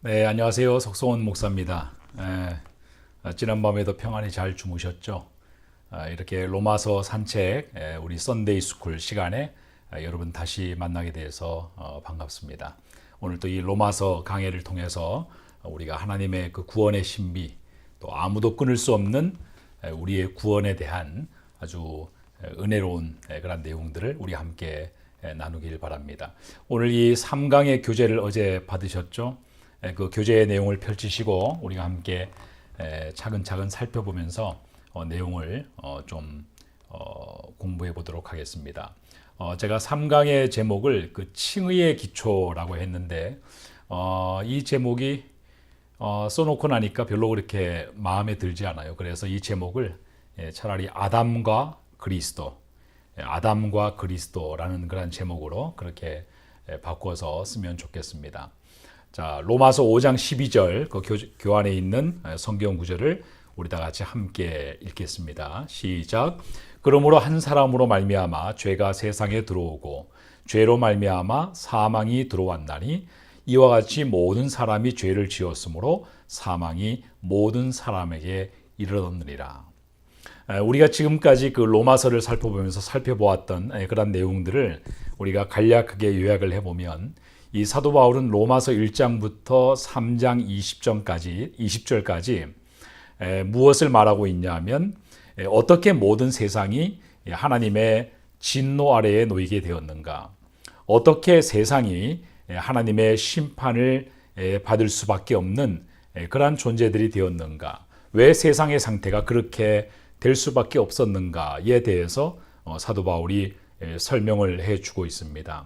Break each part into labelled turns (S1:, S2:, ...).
S1: 네, 안녕하세요. 석성원 목사입니다. 지난밤에도 평안히 잘 주무셨죠? 이렇게 로마서 산책, 우리 썬데이 스쿨 시간에 여러분 다시 만나게 돼서 반갑습니다. 오늘 또 이 로마서 강해를 통해서 우리가 하나님의 그 구원의 신비, 또 아무도 끊을 수 없는 우리의 구원에 대한 아주 은혜로운 그런 내용들을 우리 함께 나누길 바랍니다. 오늘 이 3강의 교재를 어제 받으셨죠? 그 교재의 내용을 펼치시고 우리가 함께 차근차근 살펴보면서 내용을 좀 공부해 보도록 하겠습니다. 제가 3강의 제목을 그 칭의의 기초라고 했는데 이 제목이 써놓고 나니까 별로 그렇게 마음에 들지 않아요. 그래서 이 제목을 차라리 아담과 그리스도라는 그런 제목으로 그렇게 바꿔서 쓰면 좋겠습니다. 자, 로마서 5장 12절 그 교안에 있는 성경 구절을 우리 다 같이 함께 읽겠습니다. 시작. 그러므로 한 사람으로 말미암아 죄가 세상에 들어오고 죄로 말미암아 사망이 들어왔나니 이와 같이 모든 사람이 죄를 지었으므로 사망이 모든 사람에게 이르렀느니라. 우리가 지금까지 그 로마서를 살펴보았던 그런 내용들을 우리가 간략하게 요약을 해보면 이 사도 바울은 로마서 1장부터 3장 20절까지 무엇을 말하고 있냐면 어떻게 모든 세상이 하나님의 진노 아래에 놓이게 되었는가, 어떻게 세상이 하나님의 심판을 받을 수밖에 없는 그러한 존재들이 되었는가, 왜 세상의 상태가 그렇게 될 수밖에 없었는가에 대해서 사도 바울이 설명을 해주고 있습니다.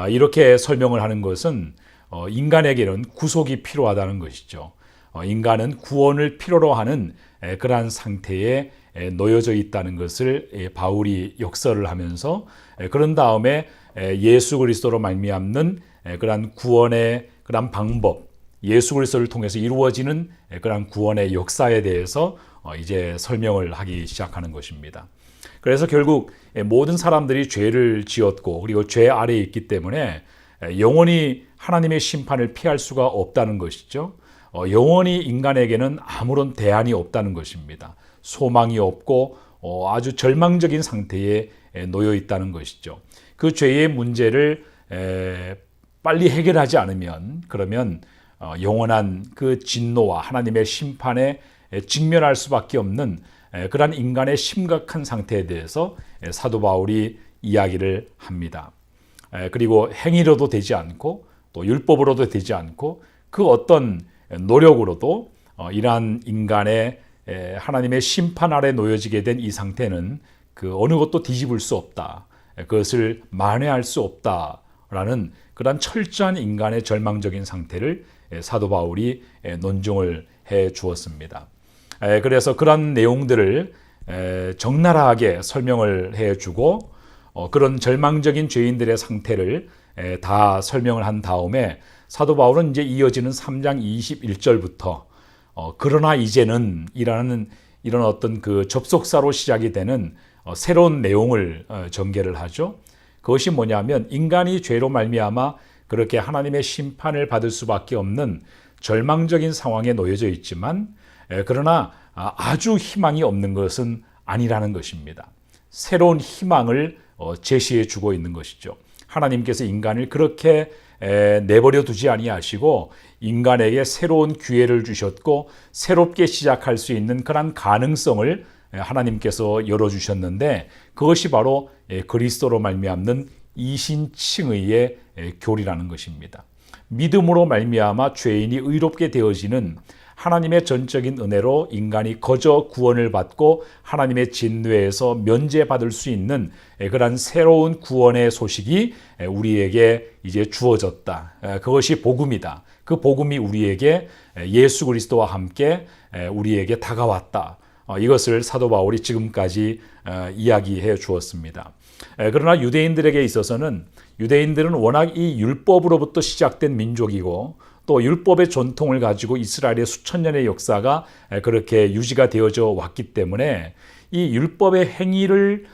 S1: 이렇게 설명을 하는 것은 인간에게는 구속이 필요하다는 것이죠. 인간은 구원을 필요로 하는 그러한 상태에 놓여져 있다는 것을 바울이 역설을 하면서 그런 다음에 예수 그리스도로 말미암는 그러한 구원의 그러한 방법, 예수 그리스도를 통해서 이루어지는 그러한 구원의 역사에 대해서 이제 설명을 하기 시작하는 것입니다. 그래서 결국 모든 사람들이 죄를 지었고 그리고 죄 아래에 있기 때문에 영원히 하나님의 심판을 피할 수가 없다는 것이죠. 영원히 인간에게는 아무런 대안이 없다는 것입니다. 소망이 없고 아주 절망적인 상태에 놓여 있다는 것이죠. 그 죄의 문제를 빨리 해결하지 않으면 그러면 영원한 그 진노와 하나님의 심판에 직면할 수밖에 없는 그러한 인간의 심각한 상태에 대해서 사도 바울이 이야기를 합니다. 그리고 행위로도 되지 않고 또 율법으로도 되지 않고 그 어떤 노력으로도 이러한 인간의 하나님의 심판 아래 놓여지게 된 이 상태는 그 어느 것도 뒤집을 수 없다. 그것을 만회할 수 없다라는 그러한 철저한 인간의 절망적인 상태를 사도 바울이 논증을 해 주었습니다. 그래서 그런 내용들을 적나라하게 설명을 해주고 그런 절망적인 죄인들의 상태를 다 설명을 한 다음에 사도 바울은 이제 이어지는 3장 21절부터 그러나 이제는 이런 어떤 그 접속사로 시작이 되는 새로운 내용을 전개를 하죠. 그것이 뭐냐면 인간이 죄로 말미암아 그렇게 하나님의 심판을 받을 수밖에 없는 절망적인 상황에 놓여져 있지만 그러나 아주 희망이 없는 것은 아니라는 것입니다. 새로운 희망을 제시해 주고 있는 것이죠. 하나님께서 인간을 그렇게 내버려 두지 아니하시고 인간에게 새로운 기회를 주셨고 새롭게 시작할 수 있는 그런 가능성을 하나님께서 열어주셨는데 그것이 바로 그리스도로 말미암는 이신칭의의 교리라는 것입니다. 믿음으로 말미암아 죄인이 의롭게 되어지는 하나님의 전적인 은혜로 인간이 거저 구원을 받고 하나님의 진노에서 면제받을 수 있는 그런 새로운 구원의 소식이 우리에게 이제 주어졌다. 그것이 복음이다. 그 복음이 우리에게 예수 그리스도와 함께 우리에게 다가왔다. 이것을 사도 바울이 지금까지 이야기해 주었습니다. 그러나 유대인들에게 있어서는 유대인들은 워낙 이 율법으로부터 시작된 민족이고 또 율법의 전통을 가지고 이스라엘의 수천 년의 역사가 그렇게 유지가 되어져 왔기 때문에 이 율법의 행위를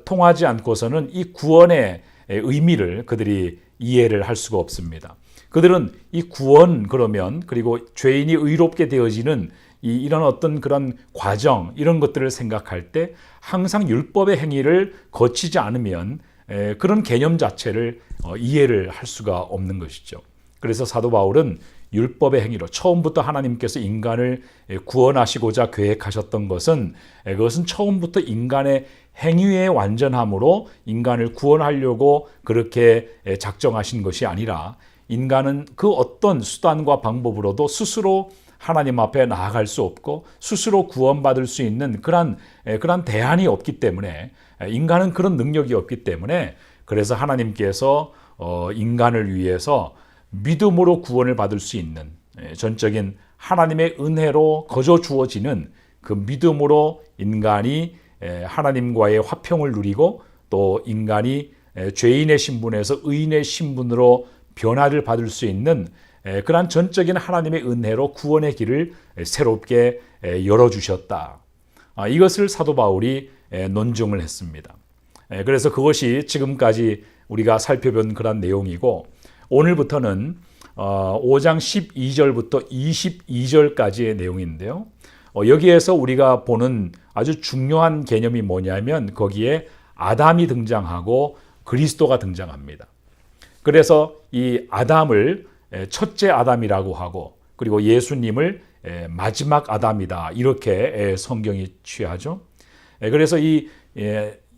S1: 통하지 않고서는 이 구원의 의미를 그들이 이해를 할 수가 없습니다. 그들은 이 구원 그러면 그리고 죄인이 의롭게 되어지는 이런 어떤 그런 과정 이런 것들을 생각할 때 항상 율법의 행위를 거치지 않으면 그런 개념 자체를 이해를 할 수가 없는 것이죠. 그래서 사도 바울은 율법의 행위로 처음부터 하나님께서 인간을 구원하시고자 계획하셨던 것은 그것은 처음부터 인간의 행위의 완전함으로 인간을 구원하려고 그렇게 작정하신 것이 아니라 인간은 그 어떤 수단과 방법으로도 스스로 하나님 앞에 나아갈 수 없고 스스로 구원받을 수 있는 그런 대안이 없기 때문에 인간은 그런 능력이 없기 때문에 그래서 하나님께서 인간을 위해서 믿음으로 구원을 받을 수 있는 전적인 하나님의 은혜로 거저 주어지는 그 믿음으로 인간이 하나님과의 화평을 누리고 또 인간이 죄인의 신분에서 의인의 신분으로 변화를 받을 수 있는 그러한 전적인 하나님의 은혜로 구원의 길을 새롭게 열어주셨다. 이것을 사도 바울이 논증을 했습니다. 그래서 그것이 지금까지 우리가 살펴본 그런 내용이고 오늘부터는 5장 12절부터 22절까지의 내용인데요. 여기에서 우리가 보는 아주 중요한 개념이 뭐냐면 거기에 아담이 등장하고 그리스도가 등장합니다. 그래서 이 아담을 첫째 아담이라고 하고 그리고 예수님을 마지막 아담이다 이렇게 성경이 취하죠. 그래서 이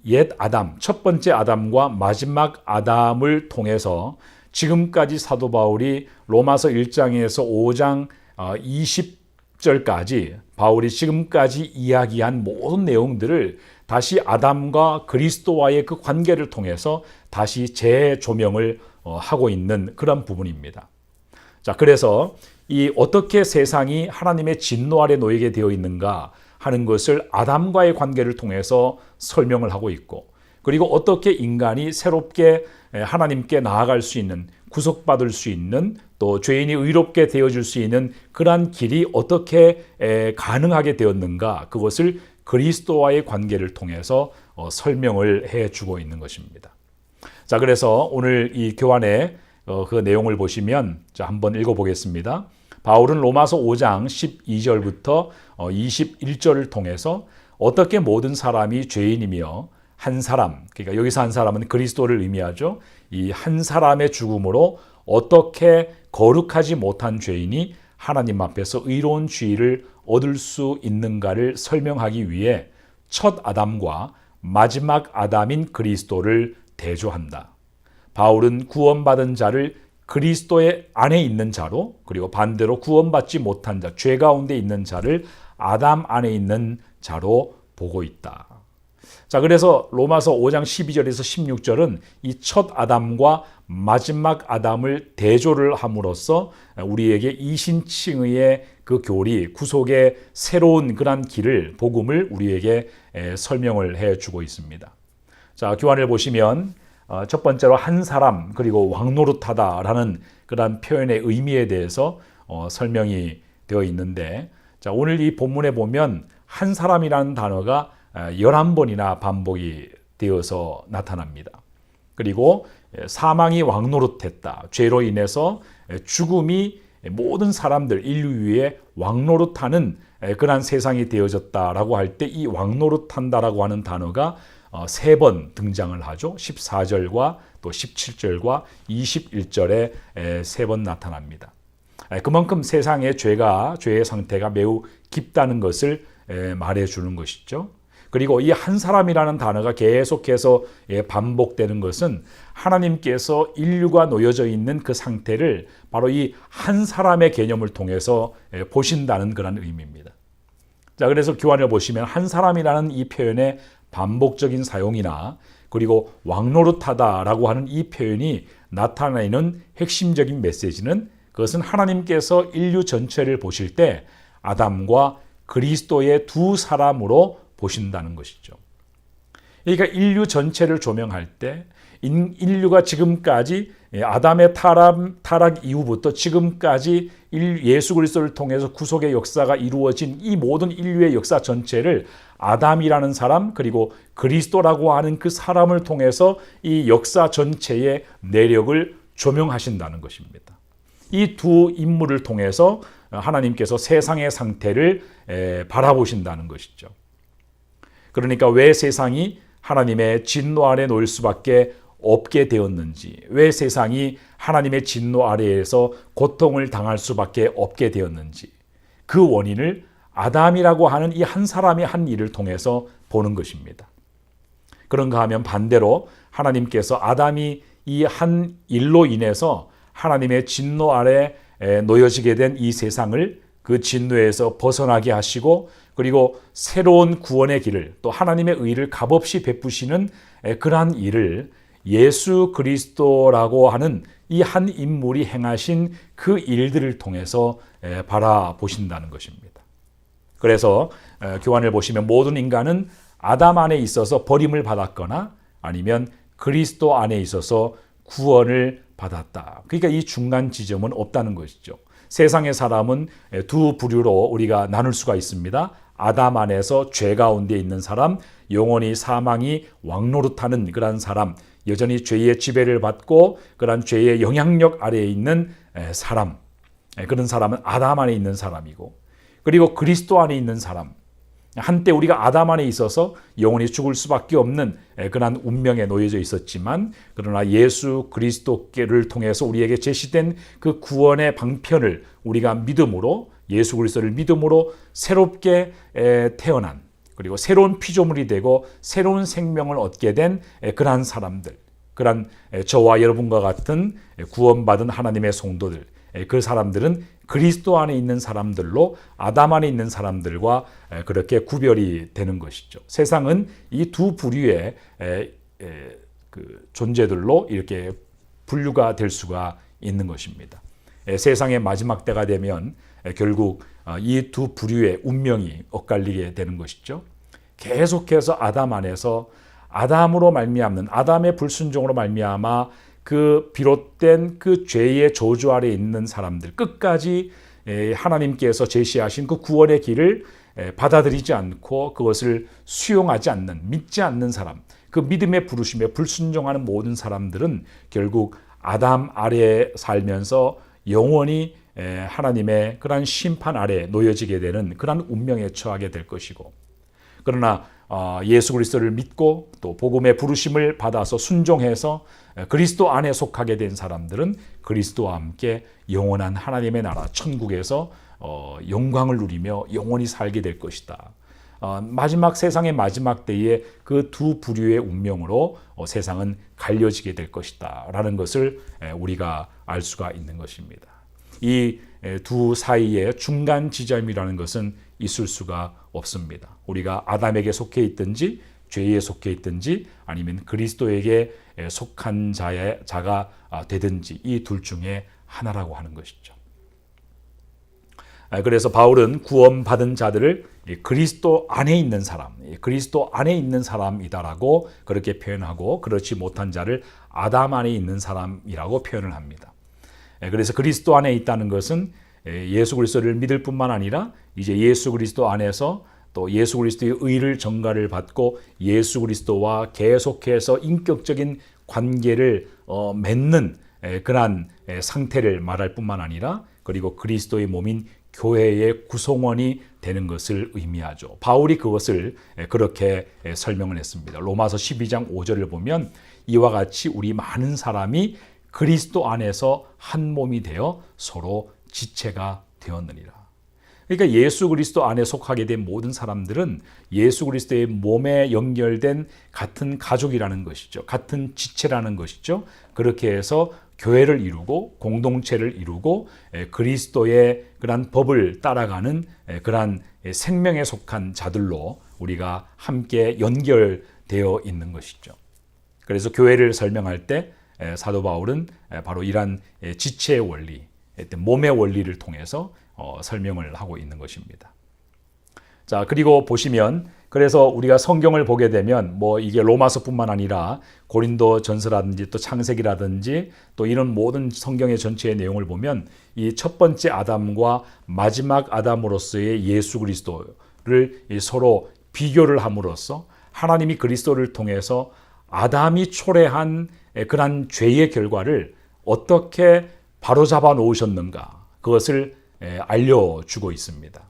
S1: 옛 아담, 첫 번째 아담과 마지막 아담을 통해서 지금까지 사도 바울이 로마서 1장에서 5장 20절까지 바울이 지금까지 이야기한 모든 내용들을 다시 아담과 그리스도와의 그 관계를 통해서 다시 재조명을 하고 있는 그런 부분입니다. 자, 그래서 이 어떻게 세상이 하나님의 진노 아래 놓이게 되어 있는가 하는 것을 아담과의 관계를 통해서 설명을 하고 있고 그리고 어떻게 인간이 새롭게 하나님께 나아갈 수 있는 구속받을 수 있는 또 죄인이 의롭게 되어질 수 있는 그러한 길이 어떻게 가능하게 되었는가 그것을 그리스도와의 관계를 통해서 설명을 해주고 있는 것입니다. 자, 그래서 오늘 이 교환의 그 내용을 보시면 자, 한번 읽어보겠습니다. 바울은 로마서 5장 12절부터 21절을 통해서 어떻게 모든 사람이 죄인이며 한 사람, 그러니까 여기서 한 사람은 그리스도를 의미하죠. 이 한 사람의 죽음으로 어떻게 거룩하지 못한 죄인이 하나님 앞에서 의로운 지위를 얻을 수 있는가를 설명하기 위해 첫 아담과 마지막 아담인 그리스도를 대조한다. 바울은 구원받은 자를 그리스도의 안에 있는 자로 그리고 반대로 구원받지 못한 자, 죄 가운데 있는 자를 아담 안에 있는 자로 보고 있다. 자, 그래서 로마서 5장 12절에서 16절은 이 첫 아담과 마지막 아담을 대조를 함으로써 우리에게 이신칭의의 그 교리, 구속의 새로운 그런 길을, 복음을 우리에게 설명을 해주고 있습니다. 자, 교환을 보시면 첫 번째로 한 사람 그리고 왕노릇하다라는 그런 표현의 의미에 대해서 설명이 되어 있는데 자, 오늘 이 본문에 보면 한 사람이라는 단어가 11번이나 반복이 되어서 나타납니다. 그리고 사망이 왕노릇했다. 죄로 인해서 죽음이 모든 사람들 인류 위에 왕노릇하는 그런 세상이 되어졌다라고 할 때 이 왕노릇한다라고 하는 단어가 3번 등장을 하죠. 14절과 또 17절과 21절에 3번 나타납니다. 그만큼 세상의 죄의 상태가 매우 깊다는 것을 말해주는 것이죠. 그리고 이 한 사람이라는 단어가 계속해서 반복되는 것은 하나님께서 인류가 놓여져 있는 그 상태를 바로 이 한 사람의 개념을 통해서 보신다는 그런 의미입니다. 자, 그래서 교환을 보시면 한 사람이라는 이 표현의 반복적인 사용이나 그리고 왕노릇하다라고 하는 이 표현이 나타내는 핵심적인 메시지는 그것은 하나님께서 인류 전체를 보실 때 아담과 그리스도의 두 사람으로 보신다는 것이죠. 그러니까 인류 전체를 조명할 때 인류가 지금까지 아담의 타락 이후부터 지금까지 예수 그리스도를 통해서 구속의 역사가 이루어진 이 모든 인류의 역사 전체를 아담이라는 사람 그리고 그리스도라고 하는 그 사람을 통해서 이 역사 전체의 내력을 조명하신다는 것입니다. 이 두 인물을 통해서 하나님께서 세상의 상태를 바라보신다는 것이죠. 그러니까 왜 세상이 하나님의 진노 아래 놓일 수밖에 없게 되었는지, 왜 세상이 하나님의 진노 아래에서 고통을 당할 수밖에 없게 되었는지, 그 원인을 아담이라고 하는 이 한 사람이 한 일을 통해서 보는 것입니다. 그런가 하면 반대로 하나님께서 아담이 이 한 일로 인해서 하나님의 진노 아래 놓여지게 된 이 세상을 그 진노에서 벗어나게 하시고, 그리고 새로운 구원의 길을, 또 하나님의 의를 값없이 베푸시는 그러한 일을 예수 그리스도라고 하는 이 한 인물이 행하신 그 일들을 통해서 바라보신다는 것입니다. 그래서 교환을 보시면 모든 인간은 아담 안에 있어서 버림을 받았거나 아니면 그리스도 안에 있어서 구원을 받았다. 그러니까 이 중간 지점은 없다는 것이죠. 세상의 사람은 두 부류로 우리가 나눌 수가 있습니다. 아담 안에서 죄 가운데 있는 사람, 영원히 사망이 왕노릇하는 그런 사람, 여전히 죄의 지배를 받고 그런 죄의 영향력 아래에 있는 사람, 그런 사람은 아담 안에 있는 사람이고, 그리고 그리스도 안에 있는 사람, 한때 우리가 아담 안에 있어서 영원히 죽을 수밖에 없는 그러한 운명에 놓여져 있었지만, 그러나 예수 그리스도를 통해서 우리에게 제시된 그 구원의 방편을 우리가 믿음으로, 예수 그리스도를 믿음으로 새롭게 태어난, 그리고 새로운 피조물이 되고 새로운 생명을 얻게 된 그러한 사람들, 그러한 저와 여러분과 같은 구원받은 하나님의 성도들, 그 사람들은 그리스도 안에 있는 사람들로 아담 안에 있는 사람들과 그렇게 구별이 되는 것이죠. 세상은 이 두 부류의 그 존재들로 이렇게 분류가 될 수가 있는 것입니다. 세상의 마지막 때가 되면 결국 이 두 부류의 운명이 엇갈리게 되는 것이죠. 계속해서 아담 안에서 아담으로 말미암는, 아담의 불순종으로 말미암아 그 비롯된 그 죄의 저주 아래 있는 사람들, 끝까지 하나님께서 제시하신 그 구원의 길을 받아들이지 않고 그것을 수용하지 않는, 믿지 않는 사람, 그 믿음의 부르심에 불순종하는 모든 사람들은 결국 아담 아래에 살면서 영원히 하나님의 그러한 심판 아래에 놓여지게 되는 그러한 운명에 처하게 될 것이고, 그러나 예수 그리스도를 믿고 또 복음의 부르심을 받아서 순종해서 그리스도 안에 속하게 된 사람들은 그리스도와 함께 영원한 하나님의 나라 천국에서 영광을 누리며 영원히 살게 될 것이다. 마지막, 세상의 마지막 때에 그 두 부류의 운명으로 세상은 갈려지게 될 것이다 라는 것을 우리가 알 수가 있는 것입니다. 이 두 사이의 중간 지점이라는 것은 있을 수가 없습니다. 우리가 아담에게 속해 있든지 죄에 속해 있든지 아니면 그리스도에게 속한 자가 되든지 이 둘 중에 하나라고 하는 것이죠. 그래서 바울은 구원받은 자들을 그리스도 안에 있는 사람, 그리스도 안에 있는 사람이다라고 그렇게 표현하고, 그렇지 못한 자를 아담 안에 있는 사람이라고 표현을 합니다. 그래서 그리스도 안에 있다는 것은 예수 그리스도를 믿을 뿐만 아니라 이제 예수 그리스도 안에서 또 예수 그리스도의 의를 전가를 받고 예수 그리스도와 계속해서 인격적인 관계를 맺는 그러한 상태를 말할 뿐만 아니라, 그리고 그리스도의 몸인 교회의 구성원이 되는 것을 의미하죠. 바울이 그것을 그렇게 설명을 했습니다. 로마서 12장 5절을 보면 이와 같이 우리 많은 사람이 그리스도 안에서 한 몸이 되어 서로 지체가 되었느니라. 그러니까 예수 그리스도 안에 속하게 된 모든 사람들은 예수 그리스도의 몸에 연결된 같은 가족이라는 것이죠. 같은 지체라는 것이죠. 그렇게 해서 교회를 이루고 공동체를 이루고 그리스도의 그러한 법을 따라가는 그러한 생명에 속한 자들로 우리가 함께 연결되어 있는 것이죠. 그래서 교회를 설명할 때 사도 바울은 바로 이러한 지체의 원리, 몸의 원리를 통해서 설명을 하고 있는 것입니다. 자, 그리고 보시면, 그래서 우리가 성경을 보게 되면 뭐 이게 로마서뿐만 아니라 고린도 전서라든지 또 창세기라든지 또 이런 모든 성경의 전체의 내용을 보면 이 첫 번째 아담과 마지막 아담으로서의 예수 그리스도를 서로 비교를 함으로써 하나님이 그리스도를 통해서 아담이 초래한 그러한 죄의 결과를 어떻게 바로잡아 놓으셨는가, 그것을 알려주고 있습니다.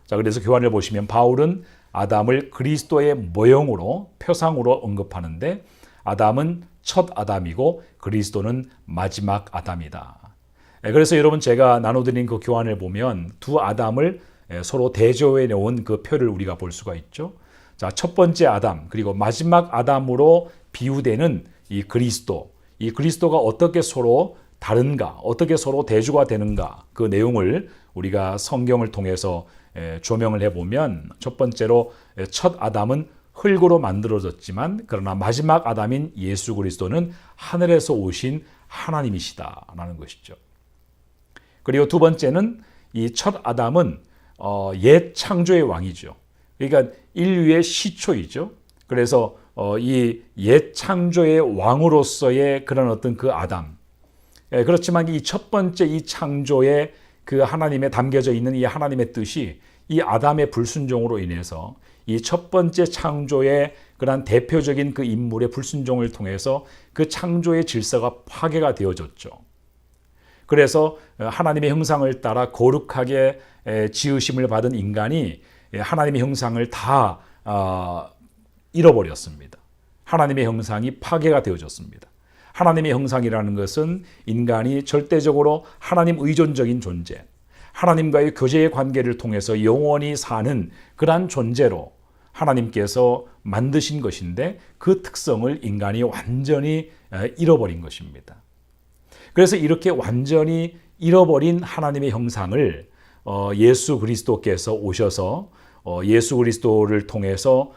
S1: 자, 그래서 교환을 보시면 바울은 아담을 그리스도의 모형으로, 표상으로 언급하는데, 아담은 첫 아담이고 그리스도는 마지막 아담이다. 그래서 여러분, 제가 나눠드린 그 교환을 보면 두 아담을 서로 대조해 놓은 그 표를 우리가 볼 수가 있죠. 자, 첫 번째 아담, 그리고 마지막 아담으로 비유되는 이 그리스도가 어떻게 서로 다른가, 어떻게 서로 대조가 되는가, 그 내용을 우리가 성경을 통해서 조명을 해보면, 첫 번째로 첫 아담은 흙으로 만들어졌지만 그러나 마지막 아담인 예수 그리스도는 하늘에서 오신 하나님이시다라는 것이죠. 그리고 두 번째는 이 첫 아담은 옛 창조의 왕이죠. 그러니까 인류의 시초이죠. 그래서 이 옛 창조의 왕으로서의 그런 어떤 그 아담. 그렇지만 이 첫 번째 이 창조의 그 하나님에 담겨져 있는 이 하나님의 뜻이 이 아담의 불순종으로 인해서 이 첫 번째 창조의 그런 대표적인 그 인물의 불순종을 통해서 그 창조의 질서가 파괴가 되어졌죠. 그래서 하나님의 형상을 따라 거룩하게 지으심을 받은 인간이 하나님의 형상을 다 잃어버렸습니다. 하나님의 형상이 파괴가 되어졌습니다. 하나님의 형상이라는 것은 인간이 절대적으로 하나님 의존적인 존재, 하나님과의 교제의 관계를 통해서 영원히 사는 그러한 존재로 하나님께서 만드신 것인데, 그 특성을 인간이 완전히 잃어버린 것입니다. 그래서 이렇게 완전히 잃어버린 하나님의 형상을 예수 그리스도께서 오셔서 예수 그리스도를 통해서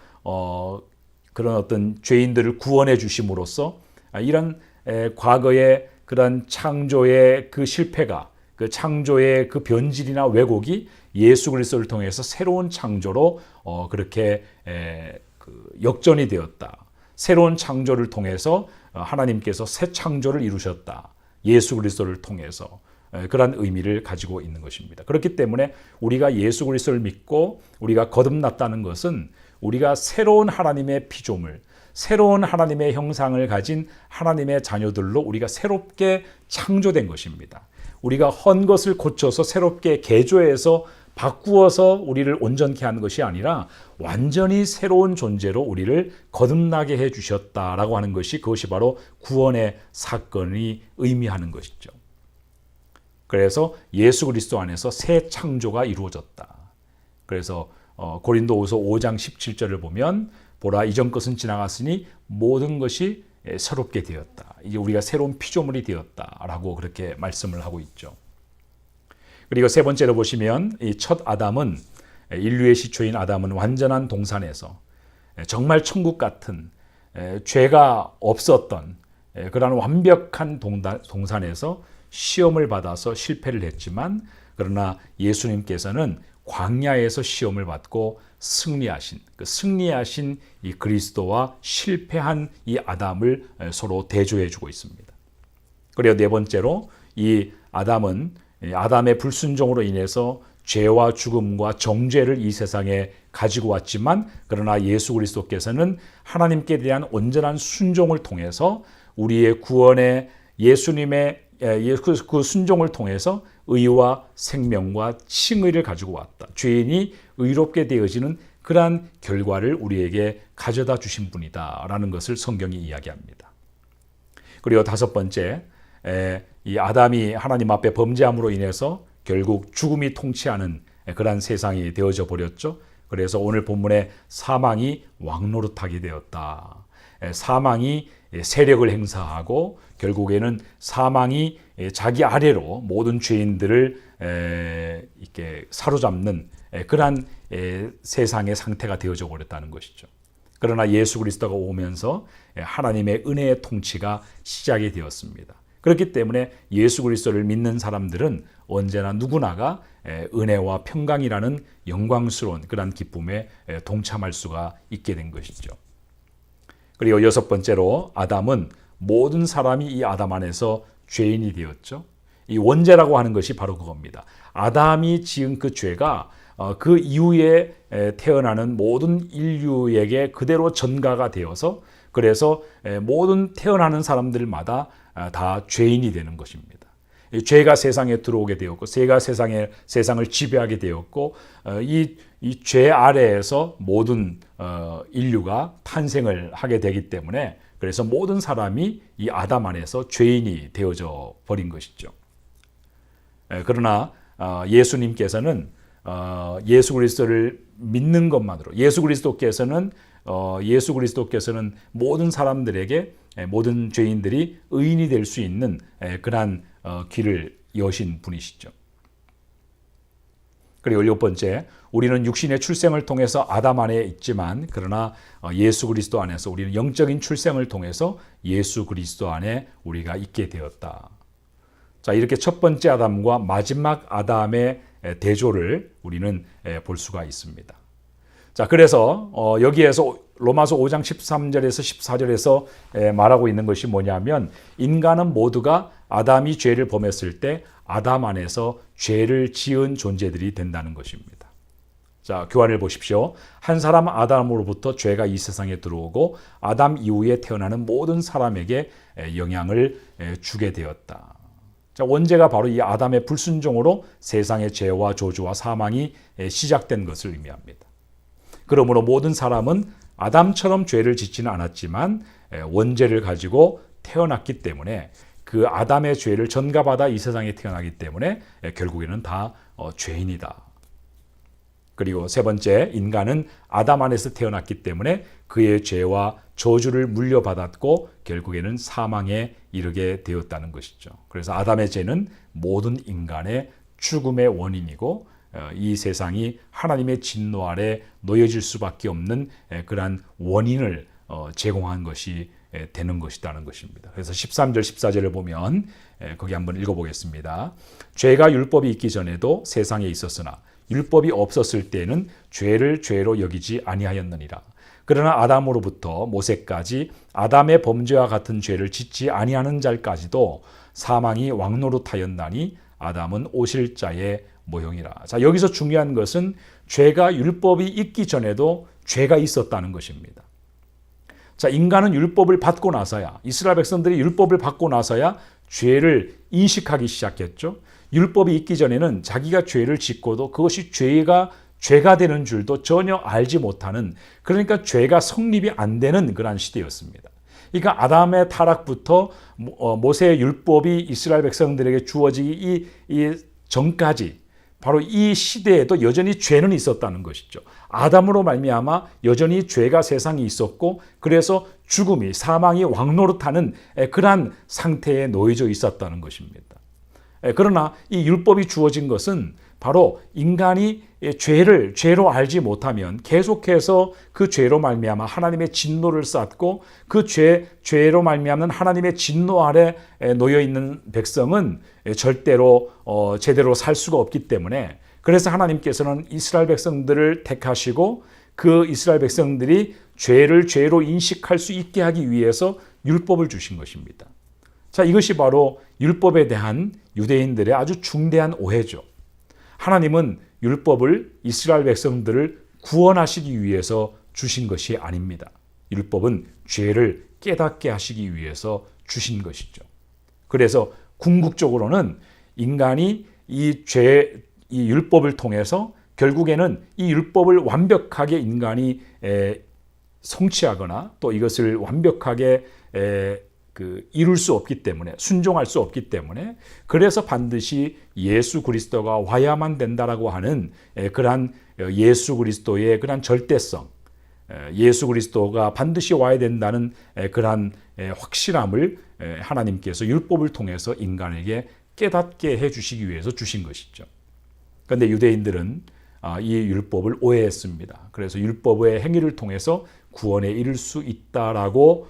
S1: 그런 어떤 죄인들을 구원해 주심으로써 이런 과거의 그런 창조의 그 실패가, 그 창조의 그 변질이나 왜곡이 예수 그리스도를 통해서 새로운 창조로 그렇게 역전이 되었다. 새로운 창조를 통해서 하나님께서 새 창조를 이루셨다. 예수 그리스도를 통해서 그러한 의미를 가지고 있는 것입니다. 그렇기 때문에 우리가 예수 그리스도를 믿고 우리가 거듭났다는 것은 우리가 새로운 하나님의 피조물, 새로운 하나님의 형상을 가진 하나님의 자녀들로 우리가 새롭게 창조된 것입니다. 우리가 헌 것을 고쳐서 새롭게 개조해서 바꾸어서 우리를 온전케 하는 것이 아니라 완전히 새로운 존재로 우리를 거듭나게 해 주셨다라고 하는 것이, 그것이 바로 구원의 사건이 의미하는 것이죠. 그래서 예수 그리스도 안에서 새 창조가 이루어졌다. 그래서 고린도후서 5장 17절을 보면, 보라 이전 것은 지나갔으니 모든 것이 새롭게 되었다. 이제 우리가 새로운 피조물이 되었다라고 그렇게 말씀을 하고 있죠. 그리고 세 번째로 보시면 이 첫 아담은, 인류의 시초인 아담은 완전한 동산에서, 정말 천국 같은 죄가 없었던 그런 완벽한 동산에서 시험을 받아서 실패를 했지만, 그러나 예수님께서는 광야에서 시험을 받고 승리하신 이 그리스도와 실패한 이 아담을 서로 대조해 주고 있습니다. 그리고 네 번째로 이 아담은 아담의 불순종으로 인해서 죄와 죽음과 정죄를 이 세상에 가지고 왔지만, 그러나 예수 그리스도께서는 하나님께 대한 온전한 순종을 통해서 우리의 구원에 예수님의 그 순종을 통해서 의와 생명과 칭의를 가지고 왔다. 죄인이 의롭게 되어지는 그러한 결과를 우리에게 가져다 주신 분이다라는 것을 성경이 이야기합니다. 그리고 다섯 번째, 이 아담이 하나님 앞에 범죄함으로 인해서 결국 죽음이 통치하는 그러한 세상이 되어져 버렸죠. 그래서 오늘 본문에 사망이 왕노릇하게 되었다. 사망이 세력을 행사하고 결국에는 사망이 자기 아래로 모든 죄인들을 이렇게 사로잡는 그러한 세상의 상태가 되어져 버렸다는 것이죠. 그러나 예수 그리스도가 오면서 하나님의 은혜의 통치가 시작이 되었습니다. 그렇기 때문에 예수 그리스도를 믿는 사람들은 언제나 누구나가 은혜와 평강이라는 영광스러운 그런 기쁨에 동참할 수가 있게 된 것이죠. 그리고 여섯 번째로 아담은 모든 사람이 이 아담 안에서 죄인이 되었죠. 이 원죄라고 하는 것이 바로 그겁니다. 아담이 지은 그 죄가 그 이후에 태어나는 모든 인류에게 그대로 전가가 되어서, 그래서 모든 태어나는 사람들마다 다 죄인이 되는 것입니다. 이 죄가 세상에 들어오게 되었고, 죄가 세상을 지배하게 되었고, 이 죄 아래에서 모든 인류가 탄생을 하게 되기 때문에, 그래서 모든 사람이 이 아담 안에서 죄인이 되어져 버린 것이죠. 그러나 예수님께서는 예수 그리스도를 믿는 것만으로, 예수 그리스도께서는 모든 사람들에게, 모든 죄인들이 의인이 될 수 있는 그러한 길을 여신 분이시죠. 그리고 7번째, 우리는 육신의 출생을 통해서 아담 안에 있지만, 그러나 예수 그리스도 안에서 우리는 영적인 출생을 통해서 예수 그리스도 안에 우리가 있게 되었다. 자, 이렇게 첫 번째 아담과 마지막 아담의 대조를 우리는 볼 수가 있습니다. 자, 그래서 여기에서 로마서 5장 13절에서 14절에서 말하고 있는 것이 뭐냐면, 인간은 모두가 아담이 죄를 범했을 때 아담 안에서 죄를 지은 존재들이 된다는 것입니다. 자, 교환을 보십시오. 한 사람 아담으로부터 죄가 이 세상에 들어오고 아담 이후에 태어나는 모든 사람에게 영향을 주게 되었다. 자, 원죄가 바로 이 아담의 불순종으로 세상의 죄와 저주와 사망이 시작된 것을 의미합니다. 그러므로 모든 사람은 아담처럼 죄를 짓지는 않았지만 원죄를 가지고 태어났기 때문에, 그 아담의 죄를 전가받아 이 세상에 태어나기 때문에 결국에는 다 죄인이다. 그리고 세 번째, 인간은 아담 안에서 태어났기 때문에 그의 죄와 저주를 물려받았고 결국에는 사망에 이르게 되었다는 것이죠. 그래서 아담의 죄는 모든 인간의 죽음의 원인이고, 이 세상이 하나님의 진노 아래 놓여질 수밖에 없는 그러한 원인을 제공한 것이 되는 것이라는 것입니다. 그래서 13절 14절을 보면 거기 한번 읽어보겠습니다. 죄가 율법이 있기 전에도 세상에 있었으나 율법이 없었을 때에는 죄를 죄로 여기지 아니하였느니라. 그러나 아담으로부터 모세까지 아담의 범죄와 같은 죄를 짓지 아니하는 자까지도 사망이 왕노릇하였나니 아담은 오실 자의 모형이라. 자, 여기서 중요한 것은 죄가 율법이 있기 전에도 죄가 있었다는 것입니다. 자, 인간은 율법을 받고 나서야, 이스라엘 백성들이 율법을 받고 나서야 죄를 인식하기 시작했죠. 율법이 있기 전에는 자기가 죄를 짓고도 그것이 죄가 되는 줄도 전혀 알지 못하는, 그러니까 죄가 성립이 안 되는 그런 시대였습니다. 그러니까 아담의 타락부터 모세의 율법이 이스라엘 백성들에게 주어지기 이 전까지 바로 이 시대에도 여전히 죄는 있었다는 것이죠. 아담으로 말미암아 여전히 죄가 세상에 있었고, 그래서 죽음이, 사망이 왕노릇하는 그러한 상태에 놓여져 있었다는 것입니다. 그러나 이 율법이 주어진 것은 바로 인간이 죄로 알지 못하면 계속해서 그 죄로 말미암아 하나님의 진노를 쌓고, 그 죄로 말미암는 하나님의 진노 아래 놓여 있는 백성은 절대로 제대로 살 수가 없기 때문에, 그래서 하나님께서는 이스라엘 백성들을 택하시고 그 이스라엘 백성들이 죄를 죄로 인식할 수 있게 하기 위해서 율법을 주신 것입니다. 자, 이것이 바로 율법에 대한 유대인들의 아주 중대한 오해죠. 하나님은 율법을 이스라엘 백성들을 구원하시기 위해서 주신 것이 아닙니다. 율법은 죄를 깨닫게 하시기 위해서 주신 것이죠. 그래서 궁극적으로는 인간이 이 율법을 통해서 결국에는 이 율법을 완벽하게 인간이 성취하거나 또 이것을 완벽하게 이룰 수 없기 때문에, 순종할 수 없기 때문에, 그래서 반드시 예수 그리스도가 와야만 된다라고 하는 그러한 예수 그리스도의 그러한 절대성, 예수 그리스도가 반드시 와야 된다는 그러한 확실함을 하나님께서 율법을 통해서 인간에게 깨닫게 해주시기 위해서 주신 것이죠. 그런데 유대인들은 이 율법을 오해했습니다. 그래서 율법의 행위를 통해서 구원에 이를 수 있다라고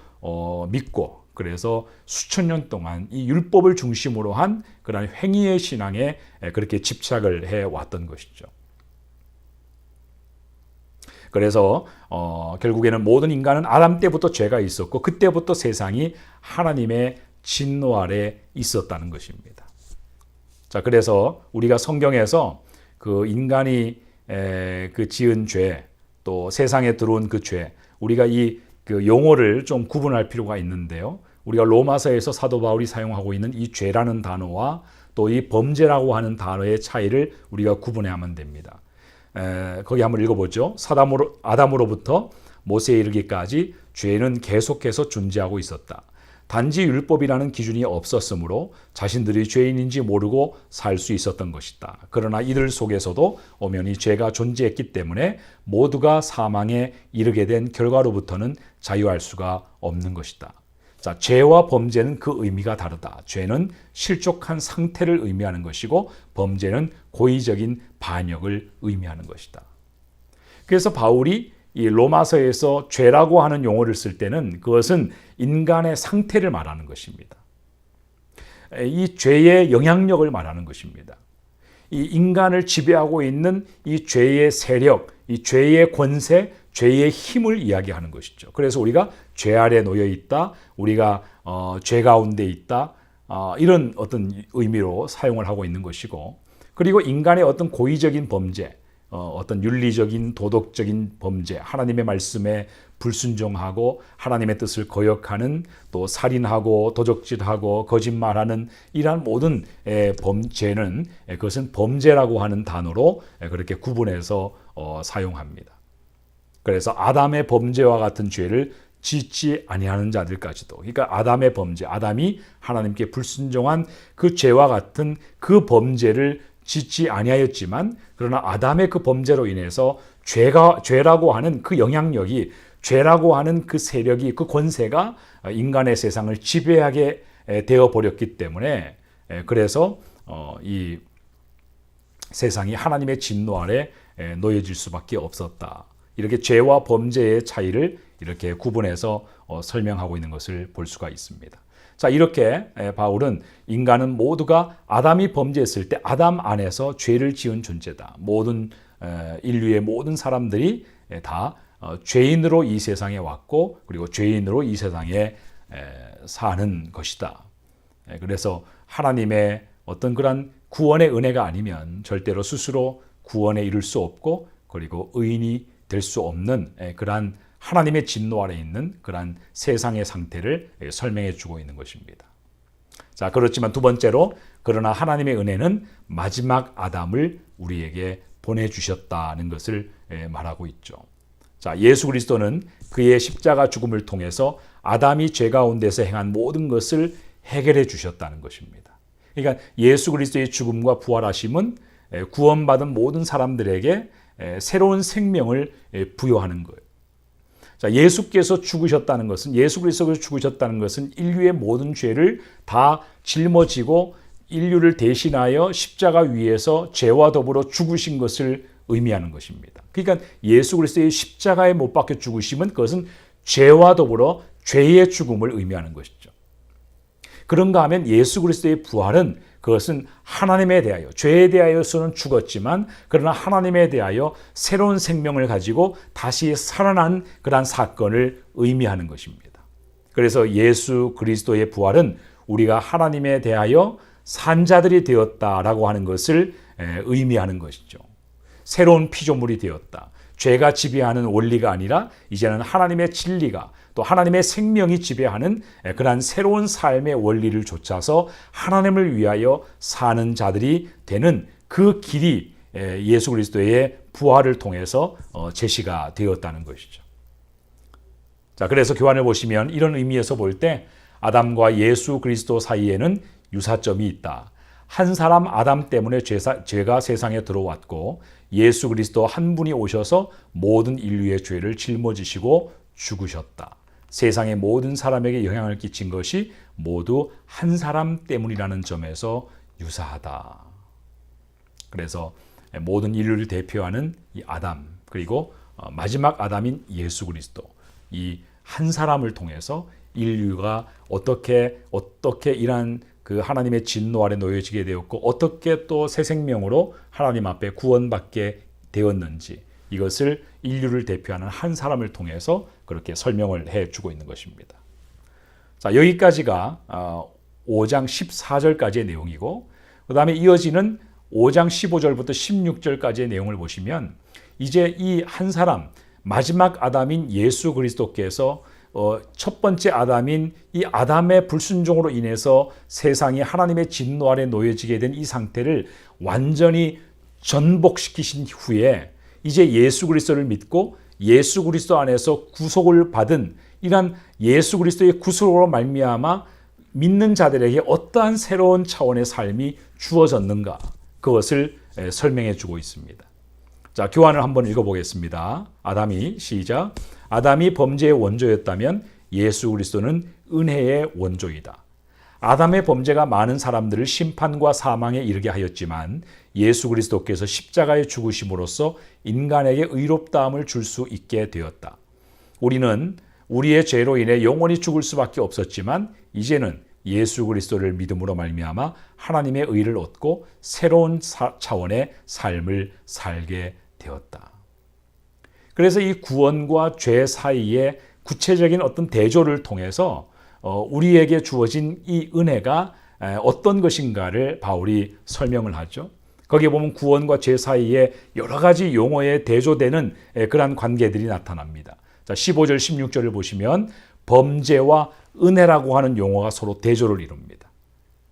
S1: 믿고, 그래서 수천 년 동안 이 율법을 중심으로 한 그런 행위의 신앙에 그렇게 집착을 해왔던 것이죠. 그래서 결국에는 모든 인간은 아담 때부터 죄가 있었고, 그때부터 세상이 하나님의 진노 아래 있었다는 것입니다. 자, 그래서 우리가 성경에서 그 인간이 그 지은 죄, 또 세상에 들어온 그 죄, 우리가 그 용어를 좀 구분할 필요가 있는데요. 우리가 로마서에서 사도 바울이 사용하고 있는 이 죄라는 단어와 또 이 범죄라고 하는 단어의 차이를 우리가 구분해야만 됩니다. 거기 한번 읽어보죠. 아담으로부터 모세에 이르기까지 죄는 계속해서 존재하고 있었다. 단지 율법이라는 기준이 없었으므로 자신들이 죄인인지 모르고 살 수 있었던 것이다. 그러나 이들 속에서도 엄연히 죄가 존재했기 때문에 모두가 사망에 이르게 된 결과로부터는 자유할 수가 없는 것이다. 자, 죄와 범죄는 그 의미가 다르다. 죄는 실족한 상태를 의미하는 것이고 범죄는 고의적인 반역을 의미하는 것이다. 그래서 바울이 이 로마서에서 죄라고 하는 용어를 쓸 때는 그것은 인간의 상태를 말하는 것입니다. 이 죄의 영향력을 말하는 것입니다. 이 인간을 지배하고 있는 이 죄의 세력, 이 죄의 권세, 죄의 힘을 이야기하는 것이죠. 그래서 우리가 죄 아래 놓여 있다, 우리가 죄 가운데 있다, 이런 어떤 의미로 사용을 하고 있는 것이고, 그리고 인간의 어떤 고의적인 범죄, 어떤 윤리적인 도덕적인 범죄, 하나님의 말씀에 불순종하고 하나님의 뜻을 거역하는, 또 살인하고 도적질하고 거짓말하는 이러한 모든 범죄는 그것은 범죄라고 하는 단어로 그렇게 구분해서 사용합니다. 그래서 아담의 범죄와 같은 죄를 짓지 아니하는 자들까지도, 그러니까 아담의 범죄, 아담이 하나님께 불순종한 그 죄와 같은 그 범죄를 짓지 아니하였지만, 그러나 아담의 그 범죄로 인해서 죄라고 하는 그 영향력이, 죄라고 하는 그 세력이, 그 권세가 인간의 세상을 지배하게 되어 버렸기 때문에, 그래서 이 세상이 하나님의 진노 아래 놓여질 수밖에 없었다. 이렇게 죄와 범죄의 차이를 이렇게 구분해서 설명하고 있는 것을 볼 수가 있습니다. 자, 이렇게 바울은 인간은 모두가 아담이 범죄했을 때 아담 안에서 죄를 지은 존재다. 모든 인류의 모든 사람들이 다 죄인으로 이 세상에 왔고, 그리고 죄인으로 이 세상에 사는 것이다. 그래서 하나님의 어떤 그런 구원의 은혜가 아니면 절대로 스스로 구원에 이를 수 없고, 그리고 의인이 될 수 없는 그러한 하나님의 진노 아래 있는 그러한 세상의 상태를 설명해 주고 있는 것입니다. 자, 그렇지만 두 번째로, 그러나 하나님의 은혜는 마지막 아담을 우리에게 보내주셨다는 것을 말하고 있죠. 자, 예수 그리스도는 그의 십자가 죽음을 통해서 아담이 죄 가운데서 행한 모든 것을 해결해 주셨다는 것입니다. 그러니까 예수 그리스도의 죽음과 부활하심은 구원받은 모든 사람들에게 새로운 생명을 부여하는 거예요. 자, 예수께서 죽으셨다는 것은, 예수 그리스도께서 죽으셨다는 것은 인류의 모든 죄를 다 짊어지고 인류를 대신하여 십자가 위에서 죄와 더불어 죽으신 것을 의미하는 것입니다. 그러니까 예수 그리스도의 십자가에 못 박혀 죽으심은 그것은 죄와 더불어 죄의 죽음을 의미하는 것이죠. 그런가 하면 예수 그리스도의 부활은 그것은 하나님에 대하여, 죄에 대하여서는 죽었지만 그러나 하나님에 대하여 새로운 생명을 가지고 다시 살아난 그러한 사건을 의미하는 것입니다. 그래서 예수 그리스도의 부활은 우리가 하나님에 대하여 산 자들이 되었다라고 하는 것을 의미하는 것이죠. 새로운 피조물이 되었다. 죄가 지배하는 원리가 아니라 이제는 하나님의 진리가, 또 하나님의 생명이 지배하는 그러한 새로운 삶의 원리를 좇아서 하나님을 위하여 사는 자들이 되는 그 길이 예수 그리스도의 부활을 통해서 제시가 되었다는 것이죠. 자, 그래서 교환을 보시면 이런 의미에서 볼 때 아담과 예수 그리스도 사이에는 유사점이 있다. 한 사람 아담 때문에 죄가 세상에 들어왔고, 예수 그리스도 한 분이 오셔서 모든 인류의 죄를 짊어지시고 죽으셨다. 세상의 모든 사람에게 영향을 끼친 것이 모두 한 사람 때문이라는 점에서 유사하다. 그래서 모든 인류를 대표하는 이 아담, 그리고 마지막 아담인 예수 그리스도, 이 한 사람을 통해서 인류가 어떻게 이러한 그 하나님의 진노 아래 놓여지게 되었고, 어떻게 또 새 생명으로 하나님 앞에 구원받게 되었는지, 이것을 인류를 대표하는 한 사람을 통해서 그렇게 설명을 해주고 있는 것입니다. 자, 여기까지가 5장 14절까지의 내용이고, 그 다음에 이어지는 5장 15절부터 16절까지의 내용을 보시면, 이제 이 한 사람, 마지막 아담인 예수 그리스도께서 첫 번째 아담인 이 아담의 불순종으로 인해서 세상이 하나님의 진노 아래 놓여지게 된 이 상태를 완전히 전복시키신 후에 이제 예수 그리스도를 믿고 예수 그리스도 안에서 구속을 받은 이러한 예수 그리스도의 구속으로 말미암아 믿는 자들에게 어떠한 새로운 차원의 삶이 주어졌는가, 그것을 설명해 주고 있습니다. 자, 교환을 한번 읽어보겠습니다. 시작. 아담이 범죄의 원조였다면 예수 그리스도는 은혜의 원조이다. 아담의 범죄가 많은 사람들을 심판과 사망에 이르게 하였지만 예수 그리스도께서 십자가에 죽으심으로써 인간에게 의롭다함을 줄 수 있게 되었다. 우리는 우리의 죄로 인해 영원히 죽을 수밖에 없었지만 이제는 예수 그리스도를 믿음으로 말미암아 하나님의 의를 얻고 새로운 차원의 삶을 살게 되었다. 그래서 이 구원과 죄 사이에 구체적인 어떤 대조를 통해서 우리에게 주어진 이 은혜가 어떤 것인가를 바울이 설명을 하죠. 거기에 보면 구원과 죄 사이에 여러 가지 용어에 대조되는 그러한 관계들이 나타납니다. 자, 15절, 16절을 보시면 범죄와 은혜라고 하는 용어가 서로 대조를 이룹니다.